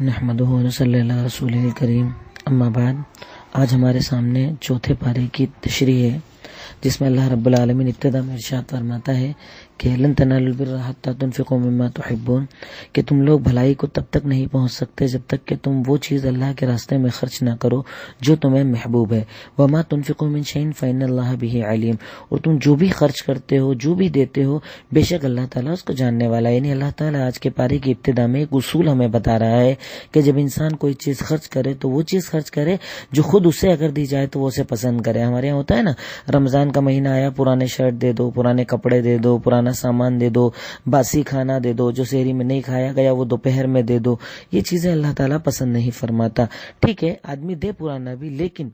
نحمدہ و نصلی علی رسولہ الکریم، اما بعد۔ آج ہمارے سامنے چوتھے پارے کی تشریح ہے، جس میں اللہ رب العالمین ابتدا میں ارشاد فرماتا ہے کہ لن تنالوا البر حتی تنفقوا مما تحبون، کہ تم لوگ بھلائی کو تب تک نہیں پہنچ سکتے جب تک کہ تم وہ چیز اللہ کے راستے میں خرچ نہ کرو جو تمہیں محبوب ہے۔ وما تنفقوا من شیء فإن اللہ بہ علیم، اور تم جو بھی خرچ کرتے ہو، جو بھی دیتے ہو، بے شک اللہ تعالیٰ اس کو جاننے والا ہے۔ یعنی اللہ تعالیٰ آج کے پارے کی ابتدا میں ایک اصول ہمیں بتا رہا ہے کہ جب انسان کوئی چیز خرچ کرے تو وہ چیز خرچ کرے جو خود اسے اگر دی جائے تو وہ اسے پسند کرے۔ ہمارے یہاں ہوتا ہے نا، رمضان کا مہینہ آیا، پرانے شرٹ دے دو، پرانے کپڑے دے دو، پرانا سامان دے دو، باسی کھانا دے دو، جو سحری میں نہیں کھایا گیا وہ دوپہر میں دے دو۔ یہ چیزیں اللہ تعالیٰ پسند نہیں فرماتا۔ ٹھیک ہے، آدمی دے پرانا بھی، لیکن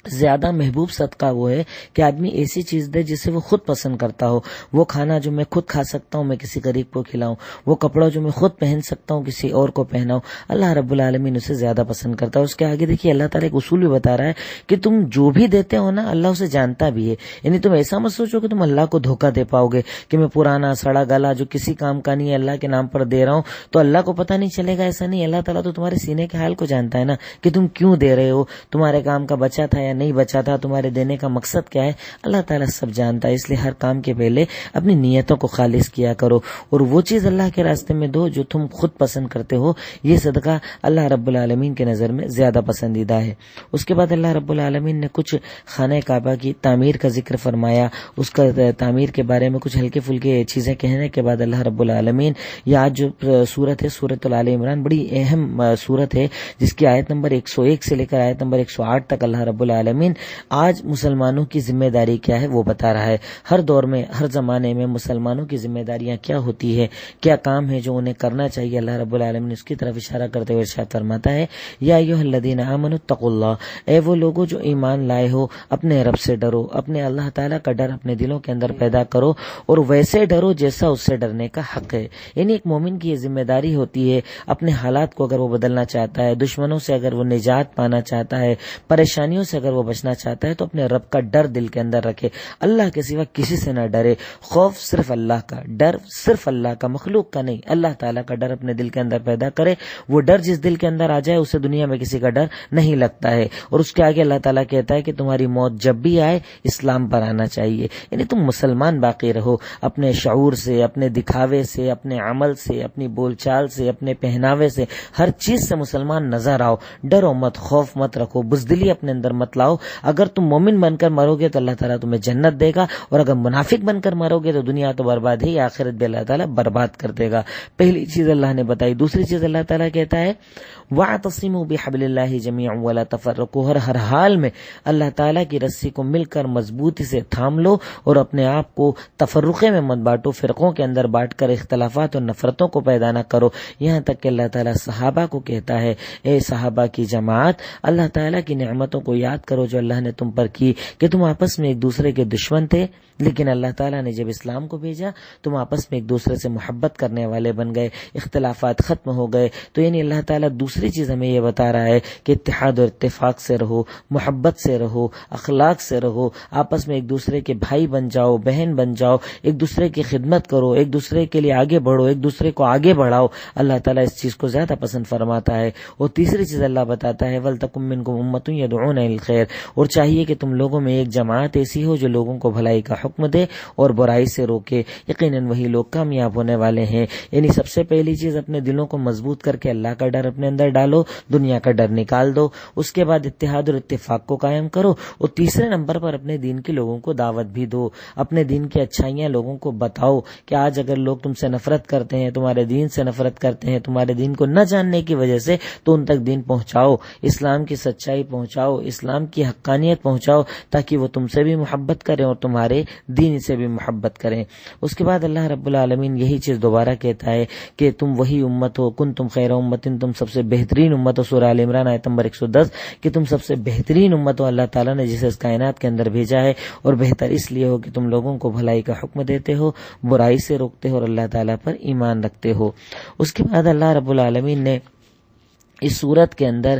زیادہ محبوب صدقہ وہ ہے کہ آدمی ایسی چیز دے جسے وہ خود پسند کرتا ہو۔ وہ کھانا جو میں خود کھا سکتا ہوں میں کسی غریب کو کھلاؤں، وہ کپڑا جو میں خود پہن سکتا ہوں کسی اور کو پہناؤں، اللہ رب العالمین اسے زیادہ پسند کرتا ہے۔ اس کے آگے دیکھیے اللہ تعالیٰ ایک اصول بھی بتا رہا ہے کہ تم جو بھی دیتے ہو نا، اللہ اسے جانتا بھی ہے۔ یعنی تم ایسا مت سوچو کہ تم اللہ کو دھوکہ دے پاؤ گے کہ میں پرانا سڑا گلا جو کسی کام کا نہیں ہے اللہ کے نام پر دے رہا ہوں تو اللہ کو پتہ نہیں چلے گا۔ ایسا نہیں، اللہ تعالیٰ تو تمہارے سینے کے حال کو جانتا ہے نا کہ تم کیوں دے رہے ہو، تمہارے کام کا بچا تھا یا نہیں بچا تھا، تمہارے دینے کا مقصد کیا ہے، اللہ تعالیٰ سب جانتا ہے۔ اس لیے ہر کام کے پہلے اپنی نیتوں کو خالص کیا کرو، اور وہ چیز اللہ کے راستے میں دو جو تم خود پسند کرتے ہو۔ یہ صدقہ اللہ رب العالمین کے نظر میں زیادہ پسندیدہ ہے۔ اس کے بعد اللہ رب العالمین نے کچھ خانہ کعبہ کی تعمیر کا ذکر فرمایا، اس کا تعمیر کے بارے میں کچھ ہلکے پھلکے چیزیں کہنے کے بعد اللہ رب العالمین، یہ آج جو سورت ہے سورۃ آل عمران، بڑی اہم سورت ہے جس کی آیت نمبر 101 سے لے کر آیت نمبر 108 تک اللہ رب العالمین آج مسلمانوں کی ذمہ داری کیا ہے وہ بتا رہا ہے۔ ہر دور میں، ہر زمانے میں مسلمانوں کی ذمہ داریاں کیا ہوتی ہے، کیا کام ہے جو انہیں کرنا چاہیے، اللہ رب العالمین اس کی طرف اشارہ کرتے ہوئے ارشاد فرماتا ہے، یا ایھا الذین آمنوا اتقوا اللہ، اے وہ لوگوں جو ایمان لائے ہو، اپنے رب سے ڈرو، اپنے اللہ تعالیٰ کا ڈر اپنے دلوں کے اندر پیدا کرو، اور ویسے ڈرو جیسا اس سے ڈرنے کا حق ہے۔ یعنی ایک مومن کی یہ ذمہ داری ہوتی ہے، اپنے حالات کو اگر وہ بدلنا چاہتا ہے، دشمنوں سے اگر وہ نجات پانا چاہتا ہے، پریشانیوں سے اگر وہ بچنا چاہتا ہے، تو اپنے رب کا ڈر دل کے اندر رکھے، اللہ کے سوا کسی سے نہ ڈرے۔ خوف صرف اللہ کا، ڈر صرف اللہ کا، مخلوق کا نہیں۔ اللہ تعالیٰ کا ڈر اپنے دل کے اندر پیدا کرے، وہ ڈر جس دل کے اندر آ جائے اسے دنیا میں کسی کا ڈر نہیں لگتا ہے۔ اور اس کے آگے اللہ تعالیٰ کہتا ہے کہ تمہاری موت جب بھی آئے اسلام پر آنا چاہیے۔ یعنی تم مسلمان باقی رہو، اپنے شعور سے، اپنے دکھاوے سے، اپنے عمل سے، اپنی بول چال سے، اپنے پہناوے سے، ہر چیز سے مسلمان نظر آؤ، ڈرو مت، خوف مت رکھو، بزدلی اپنے اندر مت لاؤ۔ اگر تم مومن بن کر مرو گے تو اللہ تعالیٰ تمہیں جنت دے گا، اور اگر منافق بن کر مرو گے تو دنیا تو برباد ہے، آخرت بھی اللہ تعالیٰ برباد کر دے گا۔ پہلی چیز اللہ نے بتائی۔ دوسری چیز اللہ تعالیٰ کہتا ہے، وَاعْتَصِمُوا بِحَبْلِ اللَّهِ جَمِيعًا وَلَا تَفَرَّقُوا، ہر حال میں اللہ تعالیٰ کی رسی کو مل کر مضبوطی سے تھام لو، اور اپنے آپ کو تفرقے میں مت بانٹو، فرقوں کے اندر بانٹ کر اختلافات اور نفرتوں کو پیدا نہ کرو۔ یہاں تک کہ اللہ تعالیٰ صحابہ کو کہتا ہے، اے صحابہ کی جماعت، اللہ تعالیٰ کی نعمتوں کو یاد کرو جو اللہ نے تم پر کی، کہ تم آپس میں ایک دوسرے کے دشمن تھے، لیکن اللہ تعالیٰ نے جب اسلام کو بھیجا تم آپس میں ایک دوسرے سے محبت کرنے والے بن گئے، اختلافات ختم ہو گئے۔ تو یعنی اللہ تعالیٰ دوسری چیز ہمیں یہ بتا رہا ہے کہ اتحاد اور اتفاق سے رہو، محبت سے رہو، اخلاق سے رہو، آپس میں ایک دوسرے کے بھائی بن جاؤ، بہن بن جاؤ، ایک دوسرے کی خدمت کرو، ایک دوسرے کے لیے آگے بڑھو، ایک دوسرے کو آگے بڑھاؤ۔ اللہ تعالیٰ اس چیز کو زیادہ پسند فرماتا ہے۔ اور تیسری چیز اللہ بتاتا ہے، وَلْتَكُن مِّنكُمْ أُمَّةٌ يَدْعُونَ إِلَى الْخَيْرِ، اور چاہیے کہ تم لوگوں میں ایک جماعت ایسی ہو جو لوگوں کو بھلائی کا حکم دے اور برائی سے روکے، یقیناً وہی لوگ کامیاب ہونے والے ہیں۔ یعنی سب سے پہلی چیز اپنے دلوں کو مضبوط کر کے اللہ کا ڈر اپنے اندر ڈالو، دنیا کا ڈر نکال دو۔ اس کے بعد اتحاد اور اتفاق کو قائم کرو، اور تیسرے نمبر پر اپنے دین کے لوگوں کو دعوت بھی دو، اپنے دین کی اچھائیاں لوگوں کو بتاؤ کہ آج اگر لوگ تم سے نفرت کرتے ہیں، تمہارے دین سے نفرت کرتے ہیں، تمہارے دین کو نہ جاننے کی وجہ سے، تو ان تک دین پہنچاؤ، اسلام کی سچائی پہنچاؤ، اسلام کی حقانیت پہنچاؤ، تاکہ وہ تم سے بھی محبت کریں اور تمہارے دین سے بھی محبت کریں۔ اس کے بعد اللہ رب العالمین یہی چیز دوبارہ کہتا ہے کہ تم وہی امت ہو، کنتم خیر امت، تم سب سے بہترین امت ہو، سورہ آل عمران آیت نمبر 110، کہ تم سب سے بہترین امت ہو اللہ تعالیٰ نے جسے اس کائنات کے اندر بھیجا ہے، اور بہتر اس لیے ہو کہ تم لوگوں کو بھلائی کا حکم دیتے ہو، برائی سے روکتے ہو، اور اللہ تعالیٰ پر ایمان رکھتے ہو۔ اس کے بعد اللہ رب العالمین نے اس صورت کے اندر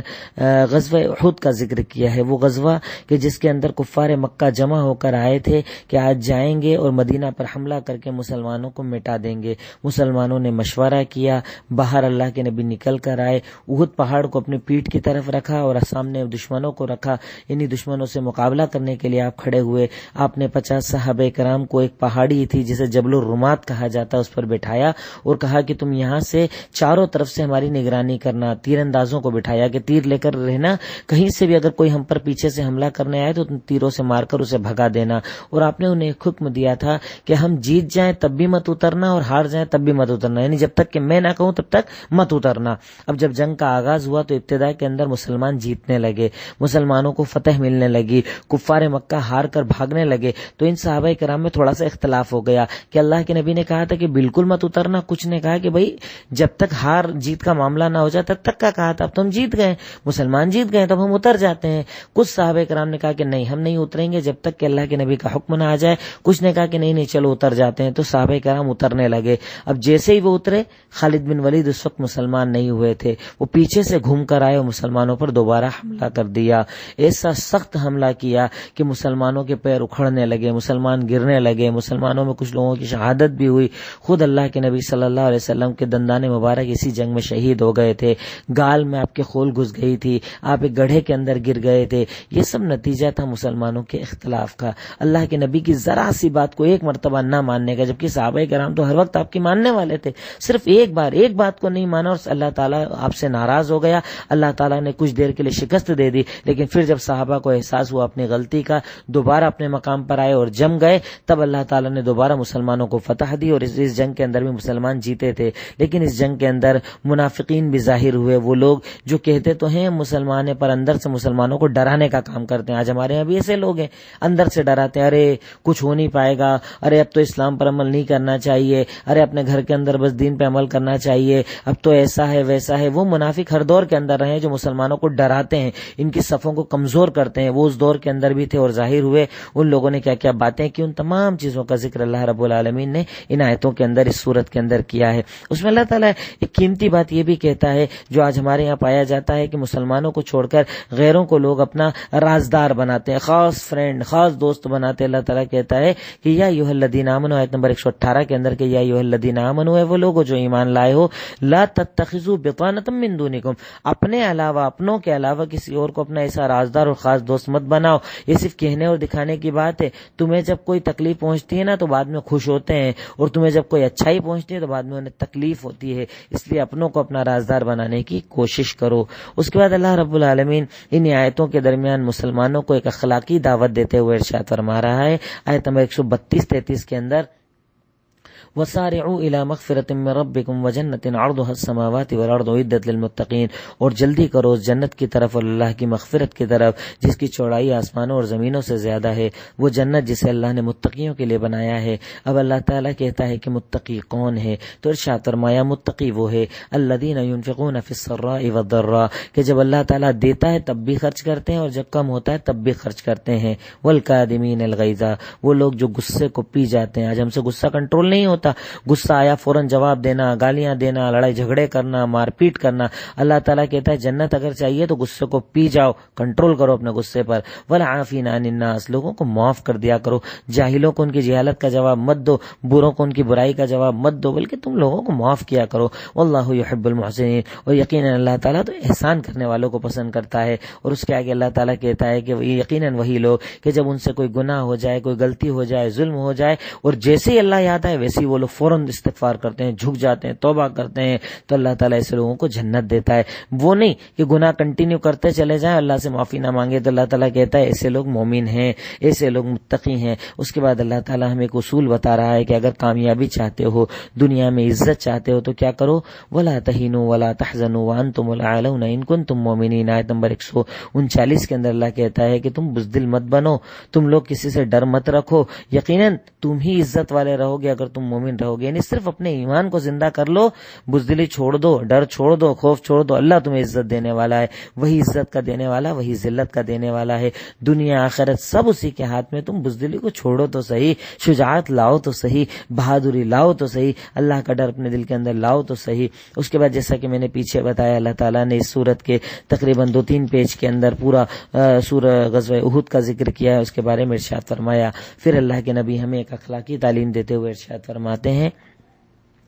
غزوہ احد کا ذکر کیا ہے، وہ غزوہ کہ جس کے اندر کفار مکہ جمع ہو کر آئے تھے کہ آج جائیں گے اور مدینہ پر حملہ کر کے مسلمانوں کو مٹا دیں گے۔ مسلمانوں نے مشورہ کیا، باہر اللہ کے نبی نکل کر آئے، احد پہاڑ کو اپنی پیٹھ کی طرف رکھا اور سامنے دشمنوں کو رکھا، انہی دشمنوں سے مقابلہ کرنے کے لیے آپ کھڑے ہوئے۔ آپ نے 50 صحابہ کرام کو ایک پہاڑی تھی جسے جبل الرمات کہا جاتا، اس پر بٹھایا اور کہا کہ تم یہاں سے چاروں طرف سے ہماری نگرانی کرنا۔ تیر اندازوں کو بٹھایا کہ تیر لے کر رہنا، کہیں سے بھی اگر کوئی ہم پر پیچھے سے حملہ کرنے آئے تو تم تیروں سے مار کر اسے بھگا دینا۔ اور آپ نے انہیں ایک حکم دیا تھا کہ ہم جیت جائیں تب بھی مت اترنا اور ہار جائیں تب بھی مت اترنا، یعنی جب تک کہ میں نہ کہوں تب تک مت اترنا۔ اب جب جنگ کا آغاز ہوا تو ابتدا کے اندر مسلمان جیتنے لگے، مسلمانوں کو فتح ملنے لگی، کفار مکہ ہار کر بھاگنے لگے۔ تو ان صحابہ کرام میں تھوڑا سا اختلاف ہو گیا کہ اللہ کے نبی نے کہا تھا کہ بالکل مت اترنا، کچھ نے کہا کہ بھائی جب تک ہار جیت کا معاملہ نہ ہو جائے تب تک کا کہا تھا، اب تو ہم جیت گئے، مسلمان جیت گئے، تب ہم اتر جاتے ہیں۔ کچھ صحابہ کرام نے کہا کہ نہیں، ہم نہیں اتریں گے جب تک کہ اللہ کے نبی کا حکم نہ آ جائے۔ کچھ نے کہا کہ نہیں چلو اتر جاتے ہیں۔ تو صحابہ کرام اترنے لگے۔ اب جیسے ہی وہ اترے، خالد بن ولید اس وقت مسلمان نہیں ہوئے تھے، وہ پیچھے سے گھوم کر آئے اور مسلمانوں پر دوبارہ حملہ کر دیا۔ ایسا سخت حملہ کیا کہ مسلمانوں کے پیر اکھڑنے لگے، مسلمان گرنے لگے، مسلمانوں میں کچھ لوگوں کی شہادت بھی ہوئی۔ خود اللہ کے نبی صلی اللہ علیہ وسلم کے دندان مبارک اسی جنگ میں شہید ہو گئے تھے، گال میں آپ کے خول گھس گئی تھی، آپ ایک گڑھے کے اندر گر گئے تھے۔ یہ سب نتیجہ تھا مسلمانوں کے اختلاف کا، اللہ کے نبی کی ذرا سی بات کو ایک مرتبہ نہ ماننے کا، جبکہ صحابہ کرام تو ہر وقت آپ کی ماننے والے تھے، صرف ایک بات کو نہیں مانا اور اللہ تعالیٰ آپ سے ناراض ہو گیا، اللہ تعالیٰ نے کچھ دیر کے لیے شکست دے دی۔ لیکن پھر جب صحابہ کو احساس ہوا اپنی غلطی کا، دوبارہ اپنے مقام پر آئے اور جم گئے، تب اللہ تعالیٰ نے دوبارہ مسلمانوں کو فتح دی اور اس جنگ کے اندر بھی مسلمان جیتے تھے۔ لیکن اس جنگ کے اندر منافقین بھی ظاہر ہوئے، وہ لوگ جو کہتے تو ہیں مسلمان پر اندر سے مسلمانوں کو ڈرانے کا کام کرتے ہیں۔ آج ہمارے یہاں بھی ایسے لوگ ہیں، اندر سے ڈراتے ہیں، ارے کچھ ہو نہیں پائے گا، ارے اب تو اسلام پر عمل نہیں کرنا چاہیے، ارے اپنے گھر کے اندر بس دین پہ عمل کرنا چاہیے، اب تو ایسا ہے ویسا ہے۔ وہ منافق ہر دور کے اندر رہے جو مسلمانوں کو ڈراتے ہیں، ان کی صفوں کو کمزور کرتے ہیں، وہ اس دور کے اندر بھی تھے اور ظاہر ہوئے۔ ان لوگوں نے کیا کیا باتیں کی، ان تمام چیزوں کا ذکر اللہ رب العالمین نے ان آیتوں کے اندر، اس صورت کے اندر کیا ہے۔ اس میں اللہ تعالیٰ ایک قیمتی بات یہ بھی کہتا ہے جو آج ہمارے یہاں پایا جاتا ہے کہ مسلمانوں کو چھوڑ کر غیروں کو لوگ اپنا رازدار بناتے ہیں، خاص فرینڈ، خاص دوست بناتے ہیں۔ اللہ تعالیٰ کہتا ہے کہ یا ایھا الذین آمنوا، آیت نمبر 118 کے اندر کہ یا ایھا الذین آمنوا، وہ لوگ جو ایمان لائے ہو، لا تتخذوا بطانۃ من دونکم، اپنے علاوہ، اپنوں کے علاوہ کسی اور کو اپنا ایسا رازدار اور خاص دوست مت بناؤ۔ یہ صرف کہنے اور دکھانے کی بات ہے۔ تمہیں جب کوئی تکلیف پہنچتی ہے نا تو بعد میں خوش ہوتے ہیں، اور تمہیں جب کوئی اچھائی پہنچتی ہے تو بعد میں انہیں تکلیف ہوتی ہے، اس لیے اپنوں کو اپنا رازدار بنانے کی کوشش کرو۔ اس کے بعد اللہ رب العالمین ان آیتوں کے درمیان مسلمانوں کو ایک اخلاقی دعوت دیتے ہوئے ارشاد فرما رہا ہے، آیت نمبر 132-33 کے اندر، وَسَارِعُوا إِلَى مَغْفِرَةٍ مِّن رَبِّكُمْ وَجَنَّةٍ عَرْضُهَا السَّمَاوَاتُ وَالْأَرْضُ أُعِدَّتْ لِلْمُتَّقِينَ، اور جلدی کرو اس جنت کی طرف اور اللہ کی مغفرت کی طرف جس کی چوڑائی آسمانوں اور زمینوں سے زیادہ ہے، وہ جنت جسے اللہ نے متقیوں کے لیے بنایا ہے۔ اب اللہ تعالیٰ کہتا ہے کہ متقی کون ہے، تو ارشاد فرمایا متقی وہ ہے الذین ينفقون فی السراء والضراء، کہ جب اللہ تعالیٰ دیتا ہے تب بھی خرچ کرتے ہیں اور جب کم ہوتا ہے تب بھی خرچ کرتے ہیں، والکاظمین الغیظ، وہ لوگ جو غصے کو پی جاتے ہیں۔ آج ہم سے غصہ کنٹرول نہیں ہوتا، غصہ آیا فوراً جواب دینا، گالیاں دینا، لڑائی جھگڑے کرنا، مار پیٹ کرنا۔ اللہ تعالیٰ کہتا ہے جنت اگر چاہیے تو غصے کو پی جاؤ، کنٹرول کرو اپنے غصے پر، والعافین عن الناس، لوگوں کو معاف کر دیا کرو، جاہلوں کو ان کی جہالت کا جواب مت دو، بروں کو ان کی برائی کا جواب مت دو، بلکہ تم لوگوں کو معاف کیا کرو۔ واللہ یحب المحسنین، اور یقیناً اللہ تعالیٰ تو احسان کرنے والوں کو پسند کرتا ہے۔ اور اس کے آگے اللہ تعالیٰ کہتا ہے کہ یقیناً وہی لوگ کہ جب ان سے کوئی گناہ ہو جائے، کوئی غلطی ہو جائے، ظلم ہو جائے، اور جیسے ہی اللہ یاد آئے ویسے ہی وہ لوگ فوراً استغفار کرتے ہیں، جھک جاتے ہیں، توبہ کرتے ہیں، تو اللہ تعالیٰ ایسے لوگوں کو جنت دیتا ہے۔ وہ نہیں کہ گناہ کنٹینیو کرتے چلے جائیں، اللہ سے معافی نہ مانگے، تو اللہ تعالیٰ کہتا ہے ایسے لوگ مومن ہیں، ایسے لوگ متقی ہیں۔ اس کے بعد اللہ تعالیٰ ہمیں ایک اصول بتا رہا ہے کہ اگر کامیابی چاہتے ہو، دنیا میں عزت چاہتے ہو، تو کیا کرو، ولا تہینوا ولا تحزنوا وانتم الاعلون ان کنتم مؤمنین، آیت نمبر 139 کے اندر اللہ کہتا ہے کہ تم بزدل مت بنو، تم لوگ کسی سے ڈر مت رکھو، یقیناً تم ہی عزت والے رہو گے اگر تم مومن مومن رہو گے. یعنی صرف اپنے ایمان کو زندہ کر لو, بزدلی چھوڑ دو, ڈر چھوڑ دو, خوف چھوڑ دو. اللہ تمہیں عزت دینے والا ہے, وہی عزت کا دینے والا, وہی ذلت کا دینے والا ہے. دنیا آخرت سب اسی کے ہاتھ میں. تم بزدلی کو چھوڑو تو صحیح, شجاعت لاؤ تو صحیح, بہادری لاؤ تو صحیح, اللہ کا ڈر اپنے دل کے اندر لاؤ تو صحیح. اس کے بعد جیسا کہ میں نے پیچھے بتایا, اللہ تعالیٰ نے اس سورت کے تقریباً 2-3 پیج کے اندر پورا سورہ غزوہ احد کا ذکر کیا ہے, اس کے بارے میں ارشاد فرمایا. پھر اللہ کے نبی ہمیں ایک اخلاقی تعلیم دیتے ہوئے ارشاد فرماتے ہیں,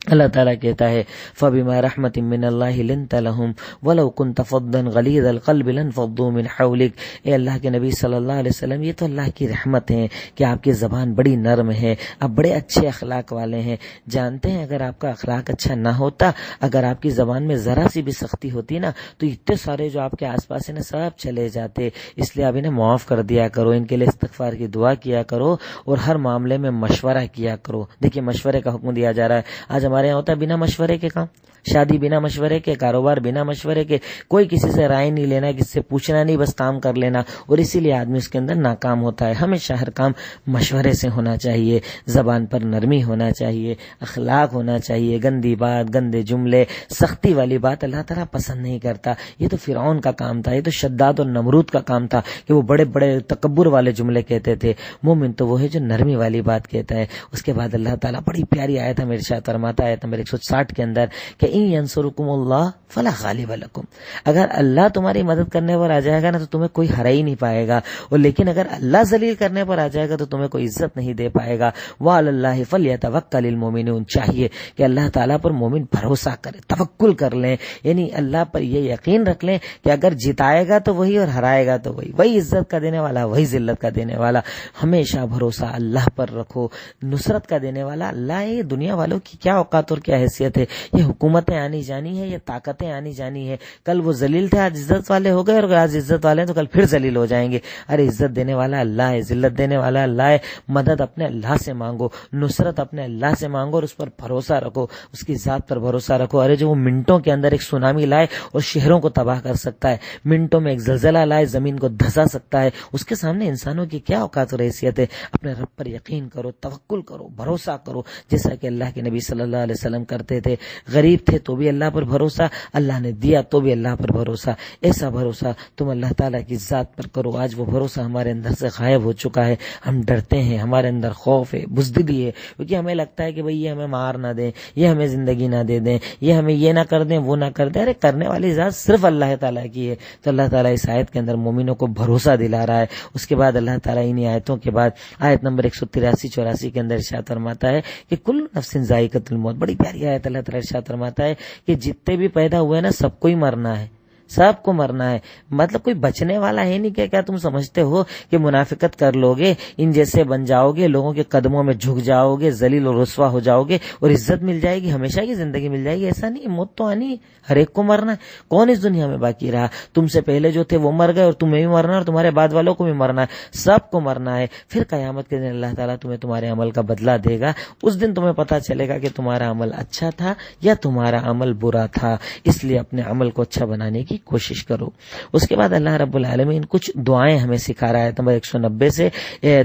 اللہ تعالیٰ کہتا ہے فَبِمَا رَحْمَةٍ مِّنَ اللَّهِ لِنْتَ لَهُمْ وَلَوْ كُنْتَ فَظًّا غَلِيظَ الْقَلْبِ لَانفَضُّوا مِنْ حَوْلِكَ. اے اللہ کے نبی صلی اللہ علیہ وسلم, یہ تو اللہ کی رحمت ہے کہ آپ کی زبان بڑی نرم ہے, آپ بڑے اچھے اخلاق والے ہیں. جانتے ہیں اگر آپ کا اخلاق اچھا نہ ہوتا, اگر آپ کی زبان میں ذرا سی بھی سختی ہوتی نا, تو اتنے سارے جو آپ کے آس پاس ہیں سب چلے جاتے. اس لیے آپ انہیں معاف کر دیا کرو, ان کے لیے استغفار کی دعا کیا کرو, اور ہر معاملے میں مشورہ کیا کرو. دیکھیے مشورے کا حکم دیا جا رہا ہے. آج ہمارے یہاں ہوتا ہے بنا مشورے کے کام, شادی بنا مشورے کے, کاروبار بنا مشورے کے, کوئی کسی سے رائے نہیں لینا, کسی سے پوچھنا نہیں, بس کام کر لینا, اور اسی لیے آدمی اس کے اندر ناکام ہوتا ہے. ہمیشہ ہر کام مشورے سے ہونا چاہیے, زبان پر نرمی ہونا چاہیے, اخلاق ہونا چاہیے. گندی بات, گندے جملے, سختی والی بات اللہ تعالیٰ پسند نہیں کرتا. یہ تو فرعون کا کام تھا, یہ تو شداد اور نمرود کا کام تھا کہ وہ بڑے بڑے تکبر والے جملے کہتے تھے. مومن تو وہ ہے جو نرمی والی بات کہتا ہے. اس کے بعد اللہ تعالیٰ بڑی پیاری آیت ہمیں ارشاد فرماتا ہے, آیت نمبر 160 کے اندر, کہ ان ینصرکم اللہ فلا غالب لکم. اگر اللہ تمہاری مدد کرنے پر آ جائے گا نا, تو تمہیں کوئی ہرا ہی نہیں پائے گا, اور لیکن اگر اللہ ذلیل کرنے پر آ جائے گا تو تمہیں کوئی عزت نہیں دے پائے گا. وعلی اللہ فلیتوکل المؤمنون. چاہیے کہ اللہ تعالیٰ پر مومن بھروسہ کرے, توکل کر لیں, یعنی اللہ پر یہ یقین رکھ لیں کہ اگر جتائے گا تو وہی, اور ہرائے گا تو وہی. وہی عزت کا دینے والا, وہی ذلت کا دینے والا. ہمیشہ بھروسہ اللہ پر رکھو. نصرت کا دینے والا اللہ ہے. یہ دنیا والوں کی کیا اوقات اور کیا حیثیت ہے, یہ حکومتیں آنی جانی ہے, یہ طاقتیں آنی جانی ہے. کل وہ ذلیل تھے, آج عزت والے ہو گئے, اور آج عزت والے ہیں تو کل پھر ذلیل ہو جائیں گے. ارے عزت دینے والا اللہ ہے, ذلت دینے والا اللہ ہے. مدد اپنے اللہ سے مانگو, نصرت اپنے اللہ سے مانگو, اور اس پر بھروسہ رکھو, اس کی ذات پر بھروسہ رکھو. ارے جو وہ منٹوں کے اندر ایک سونامی لائے اور شہروں کو تباہ کر سکتا ہے, منٹوں میں ایک زلزلہ لائے, زمین کو دھسا سکتا ہے, اس کے سامنے انسانوں کی کیا اوقات اور حیثیت ہے. اپنے رب پر یقین کرو, توکل کرو, بھروسہ کرو, جیسا کہ اللہ کے نبی صلی اللہ علیہ وسلم کرتے تھے. غریب تھے تو بھی اللہ پر بھروسہ, اللہ نے دیا تو بھی اللہ پر بھروسہ. ایسا بھروسہ تم اللہ تعالیٰ کی ذات پر کرو. آج وہ بھروسہ ہمارے اندر سے غائب ہو چکا ہے. ہم ڈرتے ہیں, ہمارے اندر خوف ہے, بزدلی ہے, کیونکہ ہمیں لگتا ہے کہ بھئی یہ ہمیں مار نہ دیں, یہ ہمیں زندگی نہ دے دیں, یہ ہمیں یہ نہ کر دیں, وہ نہ کر دیں. ارے کرنے والی ذات صرف اللہ تعالیٰ کی ہے. تو اللہ تعالیٰ اس آیت کے اندر مومنوں کو بھروسہ دلا رہا ہے. اس کے بعد اللہ تعالیٰ انہی آیتوں کے بعد آیت نمبر 183-84 کے اندر ارشاد فرماتا ہے کہ کل نفس ذائقۃ الموت. بڑی پیاری آیت. اللہ تعالیٰ ارشاد فرماتا ہے کہ جتنے بھی پیدا ہوئے نا, سب کو ہی مرنا ہے, سب کو مرنا ہے. مطلب کوئی بچنے والا ہے نہیں. کیا تم سمجھتے ہو کہ منافقت کر لو گے, ان جیسے بن جاؤ گے, لوگوں کے قدموں میں جھک جاؤ گے, ذلیل اور رسوا ہو جاؤ گے, اور عزت مل جائے گی, ہمیشہ کی زندگی مل جائے گی؟ ایسا نہیں. موت تو آنی, ہر ایک کو مرنا ہے. کون اس دنیا میں باقی رہا؟ تم سے پہلے جو تھے وہ مر گئے, اور تمہیں بھی مرنا ہے, اور تمہارے بعد والوں کو بھی مرنا ہے. سب کو مرنا ہے. پھر قیامت کے دن اللہ تعالیٰ تمہیں تمہارے عمل کا بدلہ دے گا. اس دن تمہیں پتا چلے گا کہ تمہارا عمل اچھا تھا یا تمہارا عمل برا تھا. اس لیے اپنے عمل کو اچھا بنانے کی کوشش کرو. اس کے بعد اللہ رب العالمین کچھ دعائیں ہمیں سکھا رہا ہے. آیت نمبر 190 سے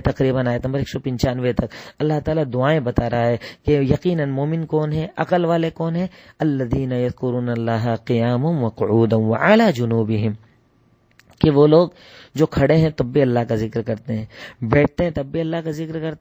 تقریباً آیت نمبر 195 تک اللہ تعالیٰ دعائیں بتا رہا ہے کہ یقیناً مومن کون ہے, عقل والے کون ہیں. الذین یذکرون اللہ قیاما وقعودا وعلی جنوبہم, کہ وہ لوگ جو کھڑے ہیں تب بھی اللہ کا ذکر کرتے ہیں, بیٹھتے ہیں تب بھی اللہ کا ذکر کرتے ہیں,